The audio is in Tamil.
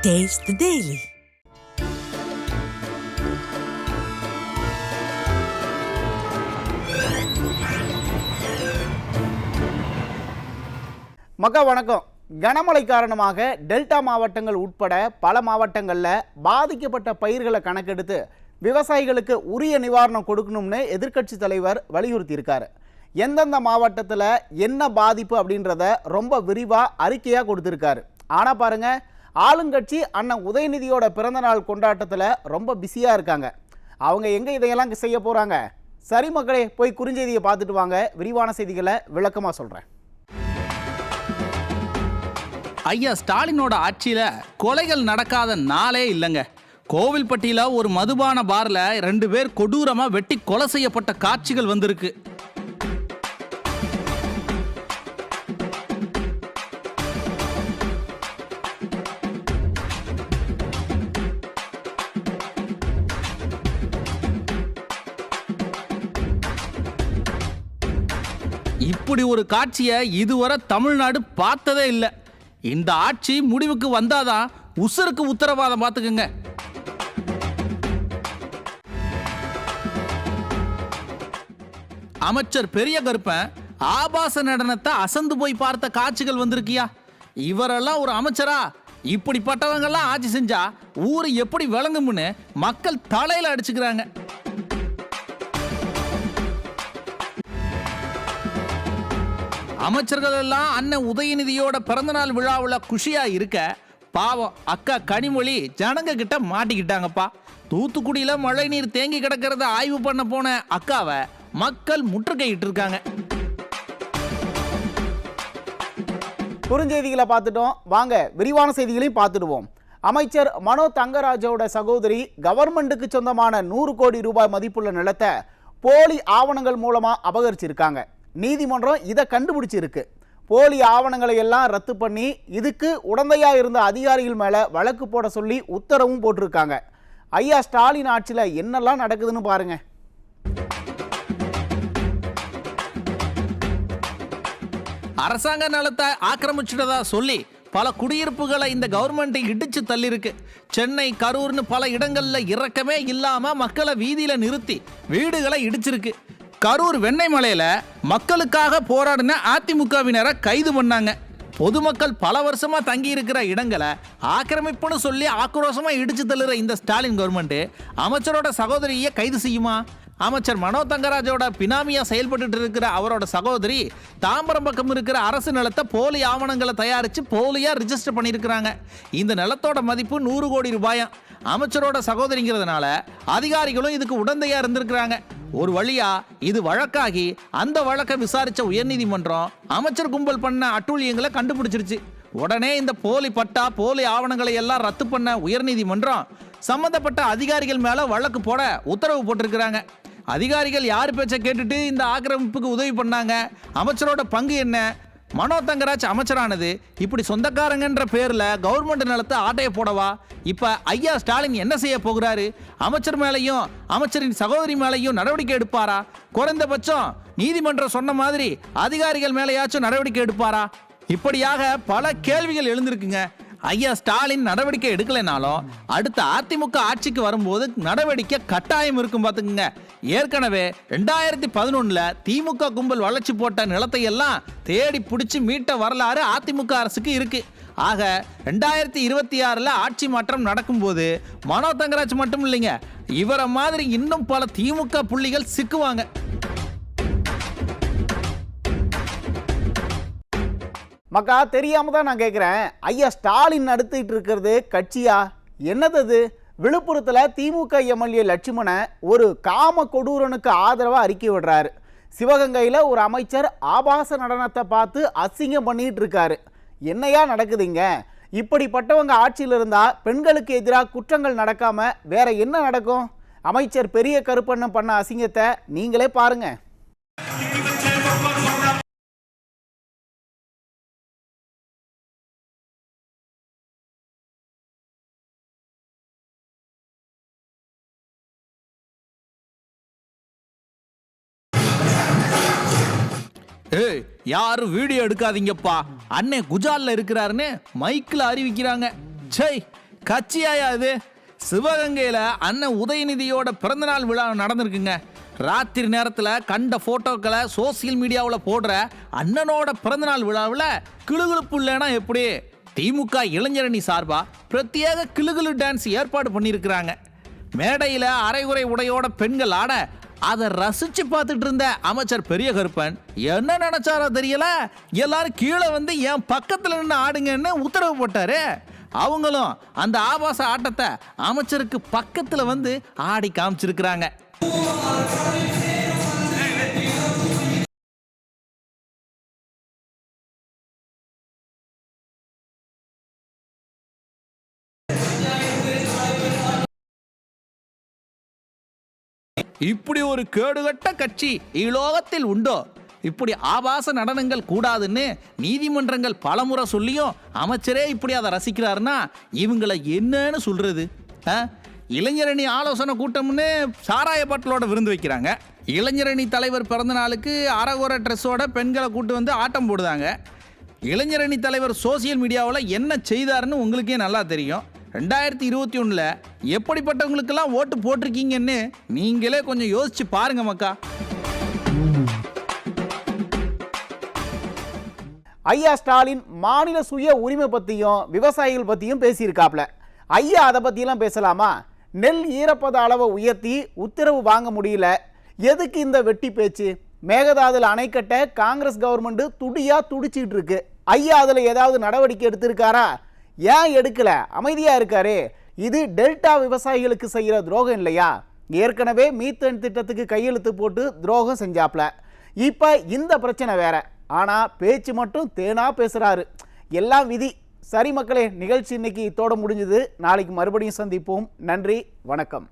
Taste the Daily. மக்கா வணக்கம். கனமழை காரணமாக டெல்டா மாவட்டங்கள் உட்பட பல மாவட்டங்களில் பாதிக்கப்பட்ட பயிர்களை கணக்கெடுத்து விவசாயிகளுக்கு உரிய நிவாரணம் கொடுக்கணும்னு எதிர்க்கட்சி தலைவர் வலியுறுத்தி இருக்காரு. எந்தெந்த மாவட்டத்தில் என்ன பாதிப்பு அப்படின்றத ரொம்ப விரிவாக அறிக்கையாக கொடுத்துருக்காரு. ஆனால் பாருங்க, ஆளுங்கட்சி அண்ணன் உதயநிதியோட பிறந்தநாள் கொண்டாட்டத்தில் ரொம்ப பிஸியாக இருக்காங்க. அவங்க எங்கே இதையெல்லாம் செய்ய போகிறாங்க? சரி மக்களே, போய் குறுஞ்செய்தியை பார்த்துட்டு வாங்க. விரிவான செய்திகளை விளக்கமாக சொல்கிறேன். ஐயா ஸ்டாலினோட ஆட்சியில கொலைகள் நடக்காத நாளே இல்லைங்க. கோவில்பட்டியில ஒரு மதுபான பார்ல 2 பேர் கொடூரமா வெட்டி கொலை செய்யப்பட்ட காட்சிகள் வந்திருக்கு. இப்படி ஒரு காட்சியை இதுவரை தமிழ்நாடு பார்த்ததே இல்லை. இந்த ஆட்சி முடிவுக்கு வந்தாதான் உசுருக்கு உத்தரவாதம் பார்த்துக்குங்க. அமைச்சர் பெரிய கருப்பன் ஆபாச நடனத்தை அசந்து போய் பார்த்த காட்சிகள் வந்திருக்கியா? இவரெல்லாம் ஒரு அமைச்சரா? இப்படிப்பட்டவங்கெல்லாம் ஆட்சி செஞ்சா ஊரு எப்படி விளங்கும்னு மக்கள் தலையில அடிச்சுக்கிறாங்க. அமைச்சர்கள் எல்லாம் அண்ணன் உதயநிதியோட பிறந்தநாள் விழாவில் குஷியா இருக்க, பாவம் அக்கா கனிமொழி ஜனங்க கிட்ட மாட்டிக்கிட்டாங்கப்பா. தூத்துக்குடியில மழை நீர் தேங்கி கிடக்கிறத ஆய்வு பண்ண போன அக்காவை மக்கள் முற்றுகையிட்டு இருக்காங்க. குறுஞ்செய்திகளை பார்த்துட்டோம், வாங்க விரிவான செய்திகளையும் பார்த்துடுவோம். அமைச்சர் மனோ தங்கராஜோட சகோதரி கவர்மெண்ட்டுக்கு சொந்தமான 100 கோடி ரூபாய் மதிப்புள்ள நிலத்தை போலி ஆவணங்கள் மூலமா அபகரிச்சிருக்காங்க. நீதிமன்றம் இதை கண்டுபிடிச்சிருக்கு. போலி ஆவணங்களை எல்லாம் ரத்து பண்ணி இதுக்கு உடந்தையா இருந்த அதிகாரிகள் மேல வழக்கு போட சொல்லி உத்தரவும் போட்டிருக்காங்க. ஐயா ஸ்டாலின் ஆட்சியில் என்னெல்லாம் நடக்குதுன்னு பாருங்க. அரசாங்க நிலத்தை ஆக்கிரமிச்சிட்டதா சொல்லி பல குடியிருப்புகளை இந்த கவர்மெண்ட் இடிச்சு தள்ளிருக்கு. சென்னை, கரூர்னு பல இடங்கள்ல இறக்கமே இல்லாம மக்களை வீதியில நிறுத்தி வீடுகளை இடிச்சிருக்கு. கரூர் வெண்ணெய்மலையில மக்களுக்காக போராடின அதிமுகவினரை கைது பண்ணாங்க. பொதுமக்கள் பல வருஷமா தங்கி இருக்கிற இடங்களை ஆக்கிரமிப்புன்னு சொல்லி ஆக்ரோஷமா இடிச்சு தள்ளுற இந்த ஸ்டாலின் கவர்மெண்ட் அமைச்சரோட சகோதரியை கைது செய்யுமா? அமைச்சர் மனோ தங்கராஜோட பினாமியா செயல்பட்டு இருக்கிற அவரோட சகோதரி தாம்பரம் பக்கம் இருக்கிற அரசு நிலத்தை போலி ஆவணங்களை தயாரித்து போலியா ரிஜிஸ்டர் பண்ணியிருக்கிறாங்க. இந்த நிலத்தோட மதிப்பு 100 கோடி ரூபாயா. அமைச்சரோட சகோதரிங்கிறதுனால அதிகாரிகளும் இதுக்கு உடந்தையா இருந்திருக்கிறாங்க. ஒரு வழியா இது வழக்காகி அந்த வழக்கை விசாரிச்ச உயர்நீதிமன்றம் அமைச்சர் கும்பல் பண்ண அட்டூழியங்களை கண்டுபிடிச்சிருச்சு. உடனே இந்த போலி பட்டா, போலி ஆவணங்களை எல்லாம் ரத்து பண்ண உயர்நீதிமன்றம் சம்பந்தப்பட்ட அதிகாரிகள் மேல வழக்கு போட உத்தரவு போட்டிருக்கிறாங்க. அதிகாரிகள் யார் பேச்சை கேட்டுட்டு இந்த ஆக்கிரமிப்புக்கு உதவி பண்ணாங்க? அமைச்சரோட பங்கு என்ன? மனோ தங்கராஜ் அமைச்சரானது இப்படி சொந்தக்காரங்கன்ற பேர்ல கவர்மெண்ட் நிலத்தை ஆட்டைய போடவா? இப்ப ஐயா ஸ்டாலின் என்ன செய்ய போகிறாரு? அமைச்சர் மேலையும் அமைச்சரின் சகோதரி மேலையும் நடவடிக்கை எடுப்பாரா? குறைந்தபட்சம் நீதிமன்றம் சொன்ன மாதிரி அதிகாரிகள் மேலேயாச்சும் நடவடிக்கை எடுப்பாரா? இப்படியாக பல கேள்விகள் எழுந்திருக்குங்க. ஐயா ஸ்டாலின் நடவடிக்கை எடுக்கலைனாலும் அடுத்த அதிமுக ஆட்சிக்கு வரும்போது நடவடிக்கை கட்டாயம் இருக்கும் பார்த்துக்குங்க. ஏற்கனவே 2011 திமுக கும்பல் வளர்ச்சி போட்ட நிலத்தை எல்லாம் தேடி பிடிச்சி மீட்ட வரலாறு அதிமுக அரசுக்கு இருக்கு. ஆக 2026 ஆட்சி மாற்றம் நடக்கும்போது மனோ தங்கராஜ் மட்டும் இல்லைங்க, இவரை மாதிரி இன்னும் பல திமுக புள்ளிகள் சிக்குவாங்க. மக்கா, தெரியாம தான் நான் கேட்குறேன். ஐயா ஸ்டாலின் நடத்திட்டு இருக்கிறது கட்சியா? என்னது? விழுப்புரத்தில் திமுக எம்எல்ஏ லட்சுமணன் ஒரு காம கொடூரனுக்கு ஆதரவாக அறிக்கை விடுறாரு. சிவகங்கையில் ஒரு அமைச்சர் ஆபாச நடனத்தை பார்த்து அசிங்கம் பண்ணிட்டு இருக்காரு. என்னையா நடக்குதுங்க? இப்படிப்பட்டவங்க ஆட்சியில் இருந்தால் பெண்களுக்கு எதிராக குற்றங்கள் நடக்காம வேற என்ன நடக்கும்? அமைச்சர் பெரிய கருப்பண்ணன் பண்ண அசிங்கத்தை நீங்களே பாருங்க. ஏய், யாரும் வீடியோ எடுக்காதீங்கப்பா, அண்ணே குஜால்ல இருக்கிறாருன்னு மைக்கில் அறிவிக்கிறாங்க. சை, கட்சியாயா இது? சிவகங்கையில அண்ணன் உதயநிதியோட பிறந்தநாள் விழா நடந்திருக்குங்க. ராத்திரி நேரத்தில் கண்ட போட்டோக்களை சோசியல் மீடியாவில் போடுற அண்ணனோட பிறந்தநாள் விழாவில் கிளுகிழுப்பு இல்லைன்னா எப்படி? திமுக இளைஞரணி சார்பா பிரத்யேக கிளுகிழு டான்ஸ் ஏற்பாடு பண்ணியிருக்கிறாங்க. மேடையில் அரைகுறை உடையோட பெண்கள் ஆட அதை ரசிச்சு பார்த்துட்டு இருந்த அமைச்சர் பெரிய கருப்பன் என்ன நினைச்சாரோ தெரியல, எல்லாரும் கீழே வந்து என் பக்கத்தில் நின்று ஆடுங்கன்னு உத்தரவு போட்டாரு. அவங்களும் அந்த ஆபாச ஆட்டத்தை அமைச்சருக்கு பக்கத்தில் வந்து ஆடி காமிச்சிருக்கிறாங்க. இப்படி ஒரு கேடுகட்ட கட்சி இலோகத்தில் உண்டோ? இப்படி ஆபாச நடனங்கள் கூடாதுன்னு நீதிமன்றங்கள் பலமுறை சொல்லியும் அமைச்சரே இப்படி அதை ரசிக்கிறாருன்னா இவங்களை என்னன்னு சொல்றது? இளைஞரணி ஆலோசனை கூட்டம்னு சாராய பாட்டிலோட விருந்து வைக்கிறாங்க. இளைஞரணி தலைவர் பிறந்த நாளுக்கு அரைகுறை ட்ரெஸ்ஸோட பெண்களை கூட்டு வந்து ஆட்டம் போடுதாங்க. இளைஞரணி தலைவர் சோசியல் மீடியாவில் என்ன செய்தாருன்னு உங்களுக்கே நல்லா தெரியும். 2021 எப்படிப்பட்டவங்களுக்கெல்லாம் ஓட்டு போட்டிருக்கீங்கன்னு நீங்களே கொஞ்சம் யோசிச்சு பாருங்க மக்கா. ஐயா ஸ்டாலின் மாநில சுய உரிமை பற்றியும் விவசாயிகள் பற்றியும் பேசியிருக்காப்ல. ஐயா அதை பற்றியெல்லாம் பேசலாமா? நெல் ஈரப்பத அளவை உயர்த்தி உத்தரவு வாங்க முடியல, எதுக்கு இந்த வெட்டி பேச்சு? மேகதாதுல அணை கட்ட காங்கிரஸ் கவர்மெண்ட் துடிச்சிட்டு இருக்கு. ஐயா அதில் ஏதாவது நடவடிக்கை எடுத்திருக்காரா? ஏன் எடுக்கல? அமைதியா இருக்காரு. இது டெல்டா விவசாயிகளுக்கு செய்யற துரோகம் இல்லையா? ஏற்கனவே மீத்தேன் திட்டத்துக்கு கையெழுத்து போட்டு துரோகம் செஞ்சாப்ல. இப்ப இந்த பிரச்சனை வேற. ஆனா பேச்சு மட்டும் தேனா பேசுறாரு. எல்லாம் விதி. சரி மக்களே, நிகழ்ச்சி இன்னைக்கு இதோட முடிஞ்சது. நாளைக்கு மறுபடியும் சந்திப்போம். நன்றி, வணக்கம்.